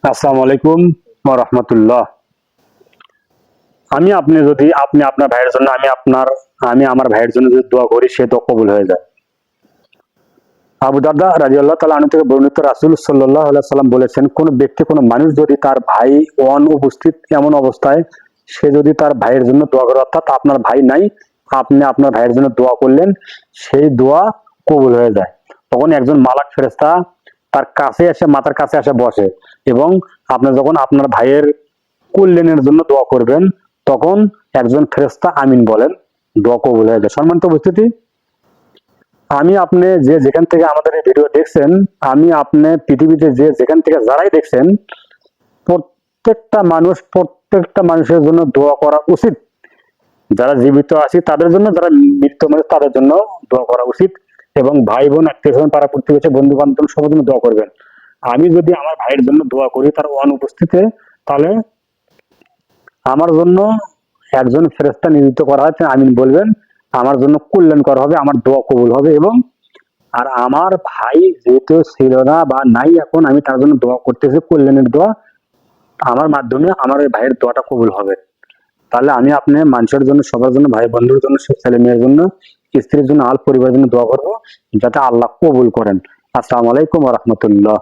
আসসালামু আলাইকুম ওয়া রাহমাতুল্লাহ। আপনি আপনার ভাইয়ের জন্য আমি আমার ভাইয়ের জন্য যদি দোয়া করি সে দোয়া কবুল হয়ে যায়। আবু দারদা রাদিয়াল্লাহু তাআলা আনহু থেকে বর্ণিত রাসূল সাল্লাল্লাহু আলাইহি সাল্লাম বলেছেন, কোন ব্যক্তি কোন মানুষ যদি তার ভাই অনুপস্থিত এমন অবস্থায় সে যদি তার ভাইয়ের জন্য দোয়া করে, অর্থাৎ আপনার ভাই নাই, আপনি আপনার ভাইয়ের জন্য দোয়া করলেন, সেই দোয়া কবুল হয়ে যায়। তখন একজন মালাক ফেরেশতা তার কাছে এসে মাথার কাছে এসে বসে এবং আপনি যখন আপনার ভাইয়ের কল্যাণের জন্য দোয়া করবেন তখন একজন ফেরেশতা আমিন বলেন, দোয়া কবুল হয়ে যায়। সম্মানিত উপস্থিতি, আমি আপনি যে যেখান থেকে আমাদের এই ভিডিও দেখছেন, আমি আপনি পৃথিবীতে যে যেখান থেকে যারাই দেখছেন, প্রত্যেকটা মানুষের জন্য দোয়া করা উচিত। যারা জীবিত আছে তাদের জন্য, যারা মৃত মানুষ তাদের জন্য দোয়া করা উচিত। এবং ভাই বোন, আত্মীয় স্বজন, পাড়া প্রতিবেশী, বন্ধু বান্ধব সবার জন্য দোয়া করবেন। আমি যদি আমার ভাইয়ের জন্য দোয়া করি তার অনুপস্থিতিতে, তাহলে আমার জন্য একজন ফেরেশতা নিযুক্ত করা হয়েছে, আমিন বলবেন, আমার জন্য কল্যাণ করা হবে, আমার দোয়া কবুল হবে। এবং আর আমার ভাই যেহেতু ছিল না বা নাই এখন, আমি তার জন্য দোয়া করতেছি, কল্যাণের দোয়া, আমার মাধ্যমে আমার ওই ভাইয়ের দোয়াটা কবুল হবে। তাহলে আমি আপনি মানুষের জন্য, সবার জন্য, ভাই বন্ধুর জন্য, ছেলে মেয়ের জন্য, স্ত্রীর জন্য, আল পরিবারের জন্য দোয়া করবো যাতে আল্লাহ কবুল করেন। আসসালামু আলাইকুম ওয়া রাহমাতুল্লাহ।